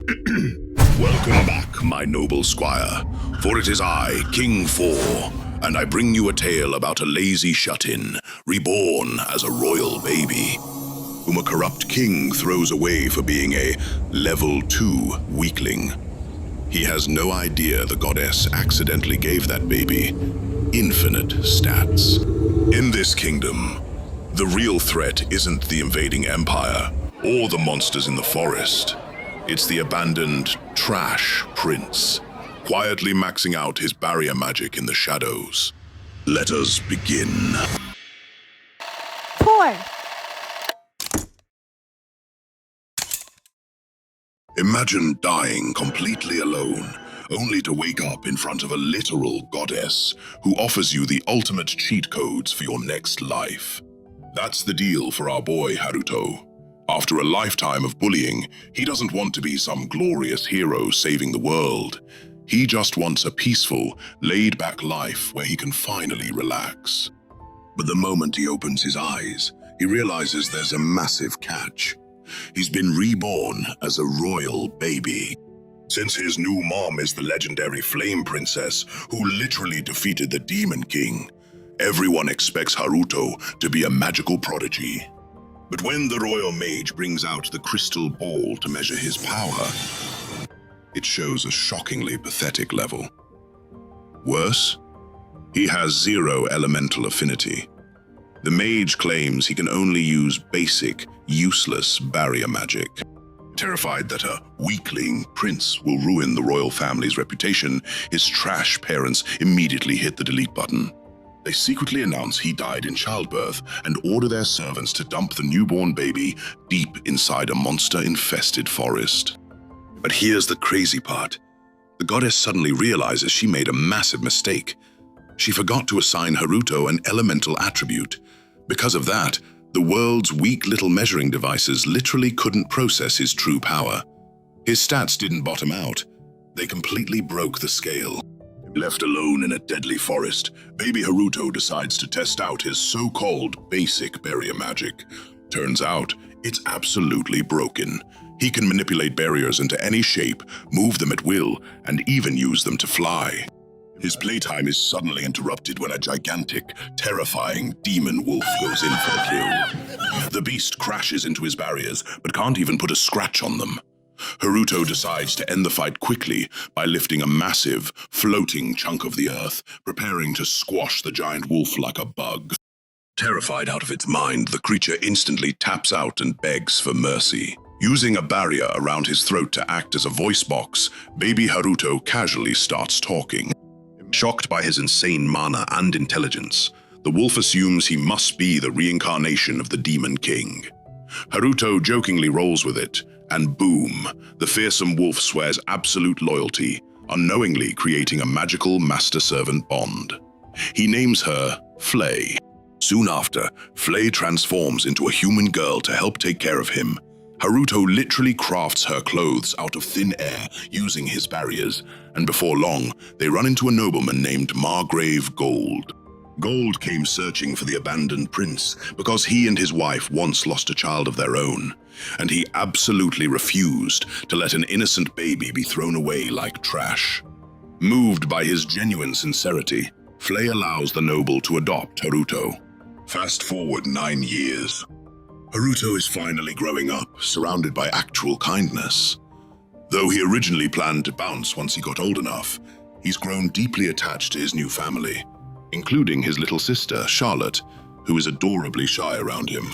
Welcome back, my noble squire, for it is I, King Four, and I bring you a tale about a lazy shut-in, reborn as a royal baby, whom a corrupt king throws away for being a level 2 weakling. He has no idea the goddess accidentally gave that baby infinite stats. In this kingdom, the real threat isn't the invading empire or the monsters in the forest. It's the abandoned trash prince, quietly maxing out his barrier magic in the shadows. Let us begin. 4. Imagine dying completely alone, only to wake up in front of a literal goddess who offers you the ultimate cheat codes for your next life. That's the deal for our boy Haruto. After a lifetime of bullying, he doesn't want to be some glorious hero saving the world. He just wants a peaceful, laid-back life where he can finally relax. But the moment he opens his eyes, he realizes there's a massive catch. He's been reborn as a royal baby. Since his new mom is the legendary Flame Princess who literally defeated the Demon King, everyone expects Haruto to be a magical prodigy. But when the royal mage brings out the crystal ball to measure his power, it shows a shockingly pathetic level. Worse, he has 0 elemental affinity. The mage claims he can only use basic, useless barrier magic. Terrified that a weakling prince will ruin the royal family's reputation, his trash parents immediately hit the delete button. They secretly announce he died in childbirth and order their servants to dump the newborn baby deep inside a monster-infested forest. But here's the crazy part. The goddess suddenly realizes she made a massive mistake. She forgot to assign Haruto an elemental attribute. Because of that, the world's weak little measuring devices literally couldn't process his true power. His stats didn't bottom out. They completely broke the scale. Left alone in a deadly forest, baby Haruto decides to test out his so-called basic barrier magic. Turns out, it's absolutely broken. He can manipulate barriers into any shape, move them at will, and even use them to fly. His playtime is suddenly interrupted when a gigantic, terrifying demon wolf goes in for the kill. The beast crashes into his barriers, but can't even put a scratch on them. Haruto decides to end the fight quickly by lifting a massive, floating chunk of the earth, preparing to squash the giant wolf like a bug. Terrified out of its mind, the creature instantly taps out and begs for mercy. Using a barrier around his throat to act as a voice box, baby Haruto casually starts talking. Shocked by his insane mana and intelligence, the wolf assumes he must be the reincarnation of the Demon King. Haruto jokingly rolls with it, and boom, the fearsome wolf swears absolute loyalty, unknowingly creating a magical master-servant bond. He names her Flay. Soon after, Flay transforms into a human girl to help take care of him. Haruto literally crafts her clothes out of thin air using his barriers, and before long, they run into a nobleman named Margrave Gold. Gold came searching for the abandoned prince because he and his wife once lost a child of their own, and he absolutely refused to let an innocent baby be thrown away like trash. Moved by his genuine sincerity, Flay allows the noble to adopt Haruto. Fast forward 9 years. Haruto is finally growing up, surrounded by actual kindness. Though he originally planned to bounce once he got old enough, he's grown deeply attached to his new family, including his little sister, Charlotte, who is adorably shy around him.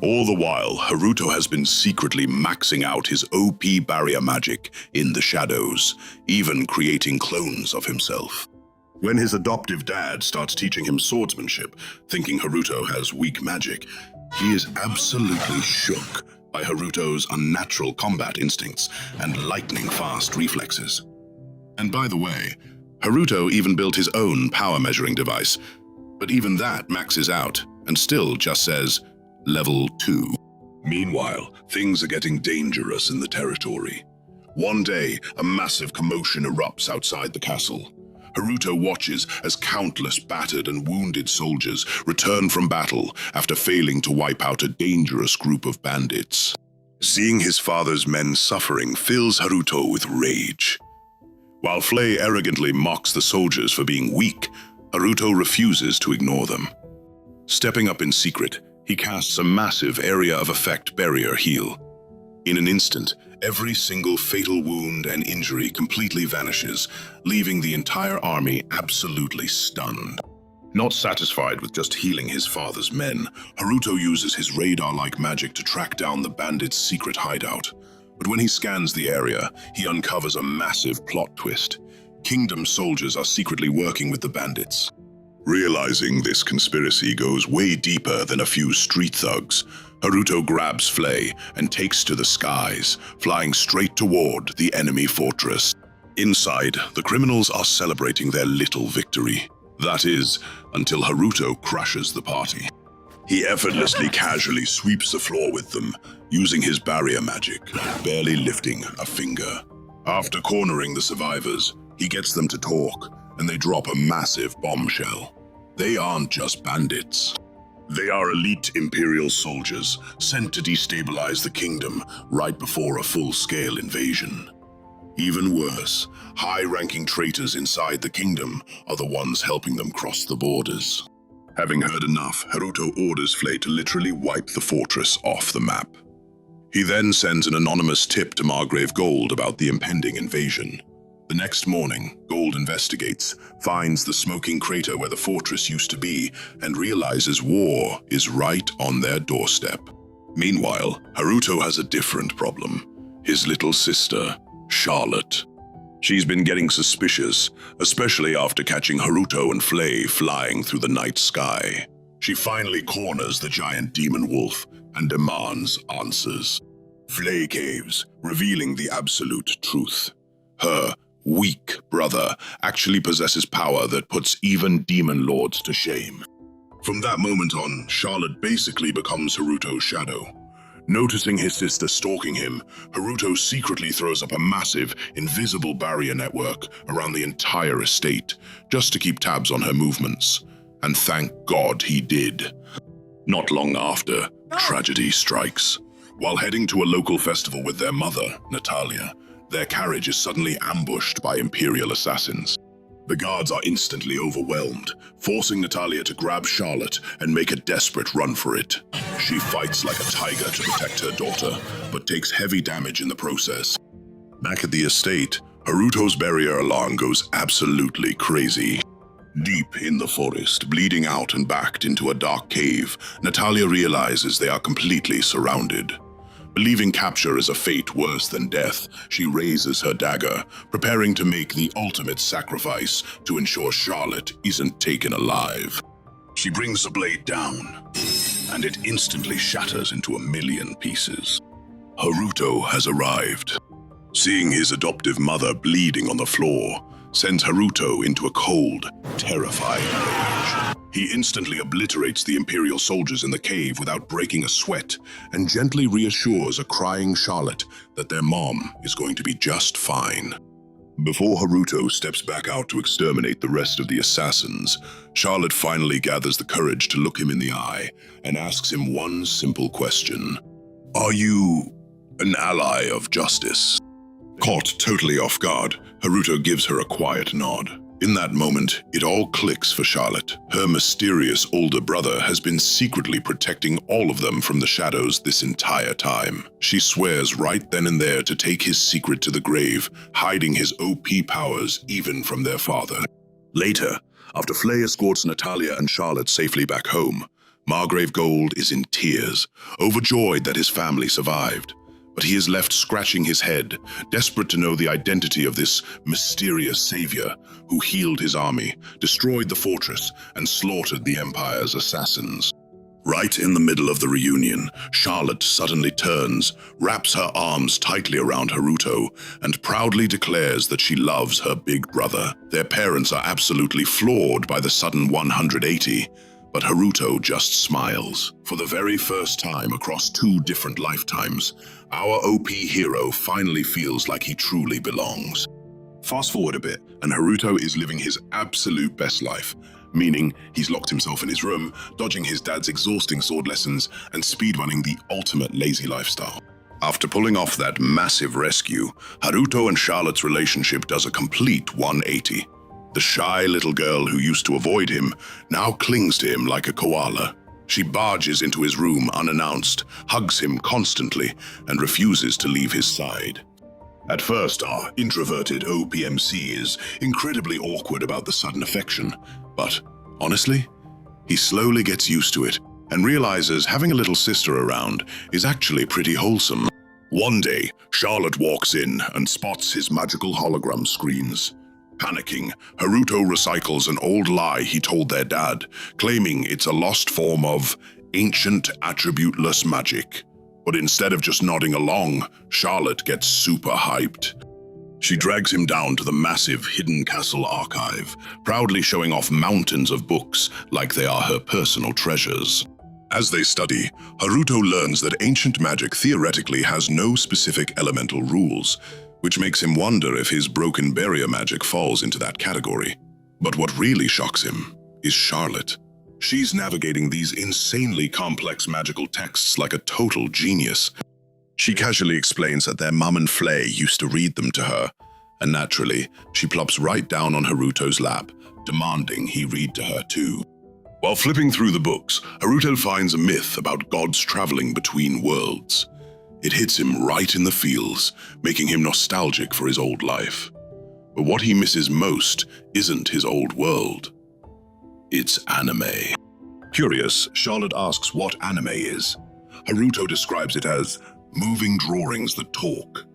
All the while, Haruto has been secretly maxing out his OP barrier magic in the shadows, even creating clones of himself. When his adoptive dad starts teaching him swordsmanship, thinking Haruto has weak magic, he is absolutely shook by Haruto's unnatural combat instincts and lightning-fast reflexes. And by the way, Haruto even built his own power measuring device, but even that maxes out and still just says, Level 2. Meanwhile, things are getting dangerous in the territory. One day, a massive commotion erupts outside the castle. Haruto watches as countless battered and wounded soldiers return from battle after failing to wipe out a dangerous group of bandits. Seeing his father's men suffering fills Haruto with rage. While Flay arrogantly mocks the soldiers for being weak, Haruto refuses to ignore them. Stepping up in secret, he casts a massive area of effect barrier heal. In an instant, every single fatal wound and injury completely vanishes, leaving the entire army absolutely stunned. Not satisfied with just healing his father's men, Haruto uses his radar-like magic to track down the bandits' secret hideout. But when he scans the area, he uncovers a massive plot twist. Kingdom soldiers are secretly working with the bandits. Realizing this conspiracy goes way deeper than a few street thugs, Haruto grabs Flay and takes to the skies, flying straight toward the enemy fortress. Inside, the criminals are celebrating their little victory. That is, until Haruto crushes the party. He effortlessly casually sweeps the floor with them, using his barrier magic, barely lifting a finger. After cornering the survivors, he gets them to talk, and they drop a massive bombshell. They aren't just bandits. They are elite Imperial soldiers sent to destabilize the kingdom right before a full-scale invasion. Even worse, high-ranking traitors inside the kingdom are the ones helping them cross the borders. Having heard enough, Haruto orders Flay to literally wipe the fortress off the map. He then sends an anonymous tip to Margrave Gold about the impending invasion. The next morning, Gold investigates, finds the smoking crater where the fortress used to be, and realizes war is right on their doorstep. Meanwhile, Haruto has a different problem. His little sister, Charlotte. She's been getting suspicious, especially after catching Haruto and Flay flying through the night sky. She finally corners the giant demon wolf and demands answers. Flay caves, revealing the absolute truth. Her weak brother actually possesses power that puts even demon lords to shame. From that moment on, Charlotte basically becomes Haruto's shadow. Noticing his sister stalking him, Haruto secretly throws up a massive, invisible barrier network around the entire estate, just to keep tabs on her movements. And thank God he did. Not long after, tragedy strikes. While heading to a local festival with their mother, Natalia, their carriage is suddenly ambushed by Imperial assassins. The guards are instantly overwhelmed, forcing Natalia to grab Charlotte and make a desperate run for it. She fights like a tiger to protect her daughter, but takes heavy damage in the process. Back at the estate, Haruto's barrier alarm goes absolutely crazy. Deep in the forest, bleeding out and backed into a dark cave, Natalia realizes they are completely surrounded. Believing capture is a fate worse than death, she raises her dagger, preparing to make the ultimate sacrifice to ensure Charlotte isn't taken alive. She brings the blade down, and it instantly shatters into a million pieces. Haruto has arrived. Seeing his adoptive mother bleeding on the floor sends Haruto into a cold, terrifying rage. He instantly obliterates the Imperial soldiers in the cave without breaking a sweat, and gently reassures a crying Charlotte that their mom is going to be just fine. Before Haruto steps back out to exterminate the rest of the assassins, Charlotte finally gathers the courage to look him in the eye and asks him one simple question. Are you an ally of justice? Caught totally off guard, Haruto gives her a quiet nod. In that moment, it all clicks for Charlotte. Her mysterious older brother has been secretly protecting all of them from the shadows this entire time. She swears right then and there to take his secret to the grave, hiding his OP powers even from their father. Later, after Flay escorts Natalia and Charlotte safely back home, Margrave Gold is in tears, overjoyed that his family survived. But he is left scratching his head, desperate to know the identity of this mysterious savior who healed his army, destroyed the fortress, and slaughtered the Empire's assassins. Right in the middle of the reunion, Charlotte suddenly turns, wraps her arms tightly around Haruto, and proudly declares that she loves her big brother. Their parents are absolutely floored by the sudden 180, but Haruto just smiles. For the very first time across 2 different lifetimes, our OP hero finally feels like he truly belongs. Fast forward a bit, and Haruto is living his absolute best life, meaning he's locked himself in his room, dodging his dad's exhausting sword lessons, and speedrunning the ultimate lazy lifestyle. After pulling off that massive rescue, Haruto and Charlotte's relationship does a complete 180. The shy little girl who used to avoid him now clings to him like a koala. She barges into his room unannounced, hugs him constantly, and refuses to leave his side. At first, our introverted OPMC is incredibly awkward about the sudden affection, but honestly, he slowly gets used to it and realizes having a little sister around is actually pretty wholesome. One day, Charlotte walks in and spots his magical hologram screens. Panicking, Haruto recycles an old lie he told their dad, claiming it's a lost form of ancient attributeless magic. But instead of just nodding along, Charlotte gets super hyped. She drags him down to the massive hidden castle archive, proudly showing off mountains of books like they are her personal treasures. As they study, Haruto learns that ancient magic theoretically has no specific elemental rules, which makes him wonder if his broken barrier magic falls into that category. But what really shocks him is Charlotte. She's navigating these insanely complex magical texts like a total genius. She casually explains that their mum and Flay used to read them to her, and naturally, she plops right down on Haruto's lap, demanding he read to her too. While flipping through the books, Haruto finds a myth about gods traveling between worlds. It hits him right in the feels, making him nostalgic for his old life. But what he misses most isn't his old world. It's anime. Curious, Charlotte asks what anime is. Haruto describes it as moving drawings that talk.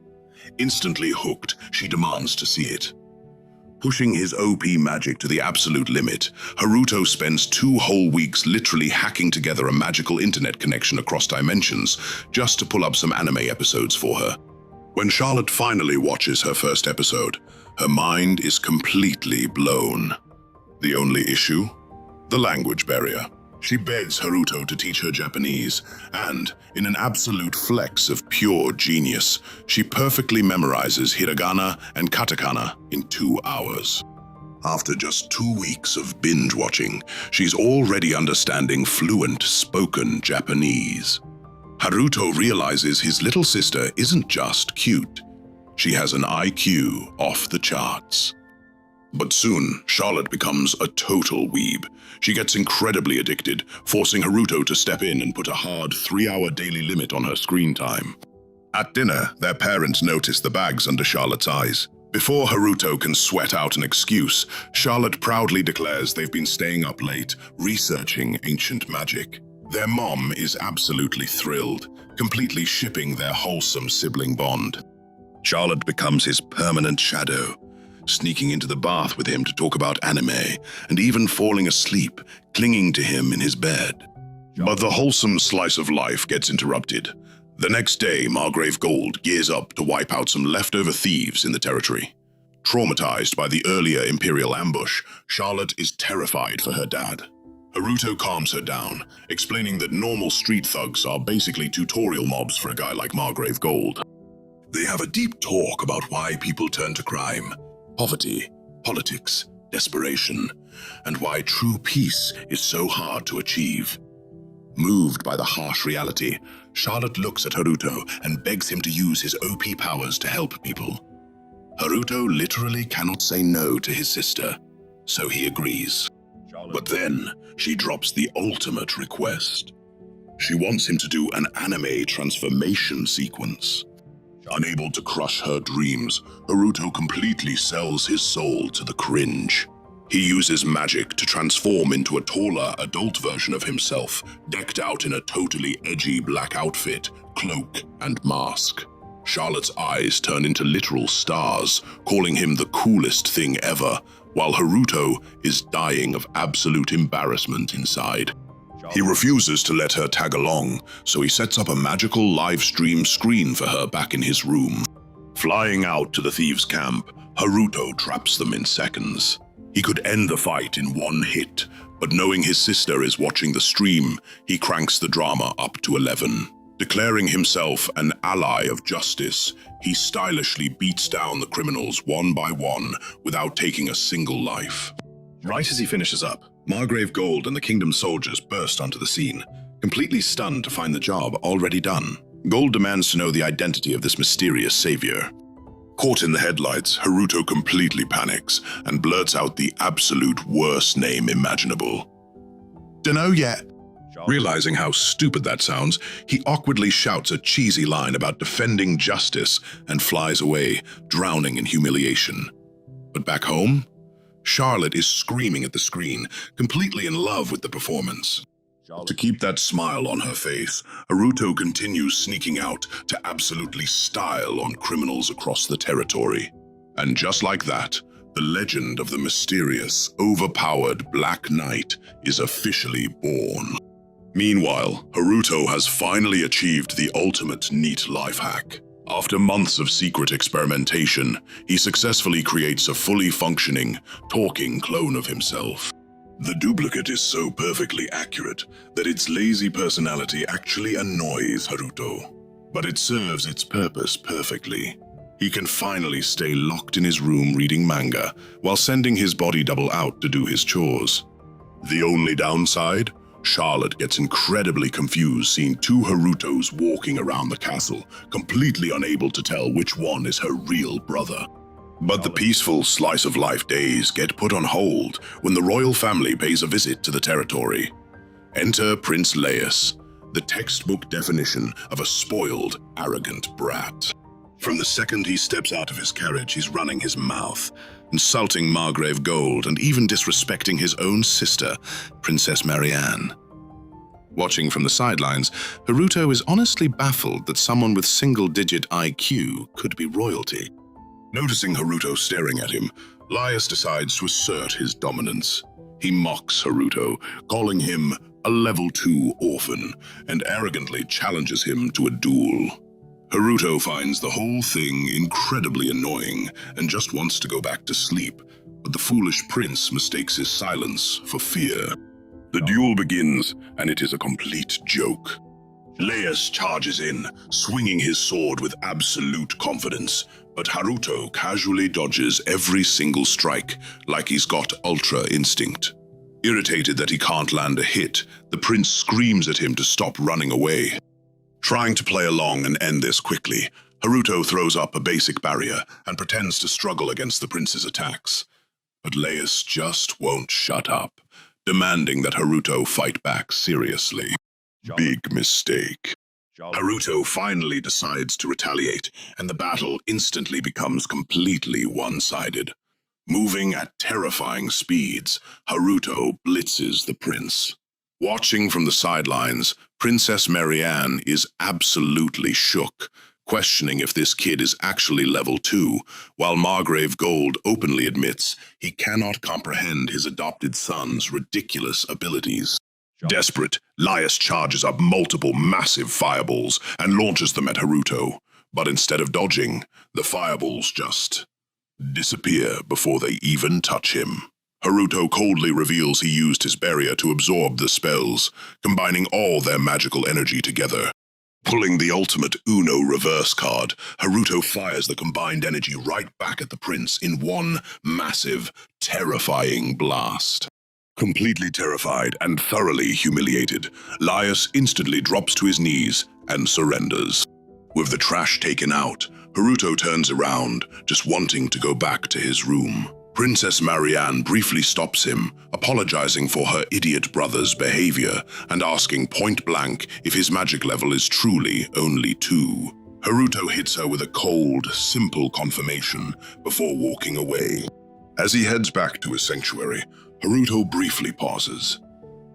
Instantly hooked, she demands to see it. Pushing his OP magic to the absolute limit, Haruto spends 2 whole weeks literally hacking together a magical internet connection across dimensions just to pull up some anime episodes for her. When Charlotte finally watches her first episode, her mind is completely blown. The only issue? The language barrier. She begs Haruto to teach her Japanese, and, in an absolute flex of pure genius, she perfectly memorizes hiragana and katakana in 2 hours. After just 2 weeks of binge-watching, she's already understanding fluent spoken Japanese. Haruto realizes his little sister isn't just cute. She has an IQ off the charts. But soon, Charlotte becomes a total weeb. She gets incredibly addicted, forcing Haruto to step in and put a hard 3-hour daily limit on her screen time. At dinner, their parents notice the bags under Charlotte's eyes. Before Haruto can sweat out an excuse, Charlotte proudly declares they've been staying up late, researching ancient magic. Their mom is absolutely thrilled, completely shipping their wholesome sibling bond. Charlotte becomes his permanent shadow, sneaking into the bath with him to talk about anime, and even falling asleep, clinging to him in his bed. But the wholesome slice of life gets interrupted. The next day, Margrave Gold gears up to wipe out some leftover thieves in the territory. Traumatized by the earlier Imperial ambush, Charlotte is terrified for her dad. Haruto calms her down, explaining that normal street thugs are basically tutorial mobs for a guy like Margrave Gold. They have a deep talk about why people turn to crime. Poverty, politics, desperation, and why true peace is so hard to achieve. Moved by the harsh reality, Charlotte looks at Haruto and begs him to use his OP powers to help people. Haruto literally cannot say no to his sister, so he agrees. But then, she drops the ultimate request. She wants him to do an anime transformation sequence. Unable to crush her dreams, Haruto completely sells his soul to the cringe. He uses magic to transform into a taller adult version of himself, decked out in a totally edgy black outfit, cloak, and mask. Charlotte's eyes turn into literal stars, calling him the coolest thing ever, while Haruto is dying of absolute embarrassment inside. He refuses to let her tag along, so he sets up a magical live stream screen for her back in his room. Flying out to the thieves' camp, Haruto traps them in seconds. He could end the fight in 1 hit, but knowing his sister is watching the stream, he cranks the drama up to 11. Declaring himself an ally of justice, he stylishly beats down the criminals one by one without taking a single life. Right as he finishes up, Margrave Gold and the Kingdom soldiers burst onto the scene, completely stunned to find the job already done. Gold demands to know the identity of this mysterious savior. Caught in the headlights, Haruto completely panics and blurts out the absolute worst name imaginable. "Dunno yet." Realizing how stupid that sounds, he awkwardly shouts a cheesy line about defending justice and flies away, drowning in humiliation. But back home, Charlotte is screaming at the screen, completely in love with the performance. To keep that smile on her face, Haruto continues sneaking out to absolutely style on criminals across the territory. And just like that, the legend of the mysterious, overpowered Black Knight is officially born. Meanwhile, Haruto has finally achieved the ultimate neat life hack. After months of secret experimentation, he successfully creates a fully functioning, talking clone of himself. The duplicate is so perfectly accurate that its lazy personality actually annoys Haruto. But it serves its purpose perfectly. He can finally stay locked in his room reading manga while sending his body double out to do his chores. The only downside? Charlotte gets incredibly confused seeing two Harutos walking around the castle, completely unable to tell which one is her real brother. But the peaceful slice-of-life days get put on hold when the royal family pays a visit to the territory. Enter Prince Laius, the textbook definition of a spoiled, arrogant brat. From the second he steps out of his carriage, he's running his mouth, insulting Margrave Gold and even disrespecting his own sister, Princess Marianne. Watching from the sidelines, Haruto is honestly baffled that someone with single-digit IQ could be royalty. Noticing Haruto staring at him, Laius decides to assert his dominance. He mocks Haruto, calling him a level 2 orphan, and arrogantly challenges him to a duel. Haruto finds the whole thing incredibly annoying and just wants to go back to sleep, but the foolish prince mistakes his silence for fear. The duel begins, and it is a complete joke. Laius charges in, swinging his sword with absolute confidence, but Haruto casually dodges every single strike like he's got ultra instinct. Irritated that he can't land a hit, the prince screams at him to stop running away. Trying to play along and end this quickly, Haruto throws up a basic barrier and pretends to struggle against the prince's attacks. But Laius just won't shut up, demanding that Haruto fight back seriously. Big mistake. Haruto finally decides to retaliate, and the battle instantly becomes completely one-sided. Moving at terrifying speeds, Haruto blitzes the prince. Watching from the sidelines, Princess Marianne is absolutely shook, questioning if this kid is actually level 2, while Margrave Gold openly admits he cannot comprehend his adopted son's ridiculous abilities. Desperate, Laius charges up multiple massive fireballs and launches them at Haruto, but instead of dodging, the fireballs just disappear before they even touch him. Haruto coldly reveals he used his barrier to absorb the spells, combining all their magical energy together. Pulling the ultimate Uno reverse card, Haruto fires the combined energy right back at the prince in one massive, terrifying blast. Completely terrified and thoroughly humiliated, Laius instantly drops to his knees and surrenders. With the trash taken out, Haruto turns around, just wanting to go back to his room. Princess Marianne briefly stops him, apologizing for her idiot brother's behavior and asking point-blank if his magic level is truly only 2. Haruto hits her with a cold, simple confirmation before walking away. As he heads back to his sanctuary, Haruto briefly pauses.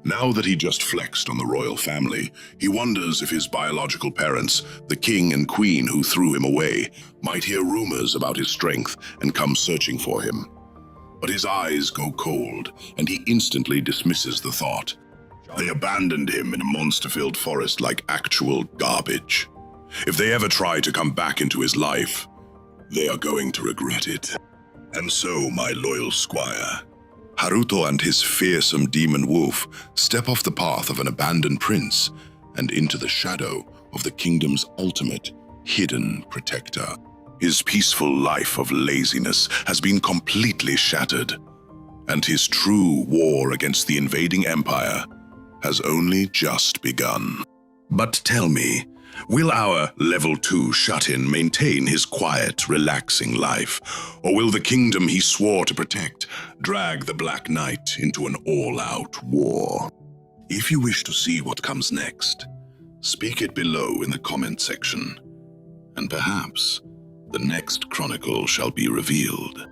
Now that he just flexed on the royal family, he wonders if his biological parents, the king and queen who threw him away, might hear rumors about his strength and come searching for him. But his eyes go cold, and he instantly dismisses the thought. They abandoned him in a monster-filled forest like actual garbage. If they ever try to come back into his life, they are going to regret it. And so, my loyal squire, Haruto and his fearsome demon wolf step off the path of an abandoned prince and into the shadow of the kingdom's ultimate hidden protector. His peaceful life of laziness has been completely shattered, and his true war against the invading empire has only just begun. But tell me, Will our level 2 shut-in maintain his quiet, relaxing life? Or will the kingdom he swore to protect drag the Black Knight into an all-out war? If you wish to see what comes next, speak it below in the comment section, and perhaps the next chronicle shall be revealed.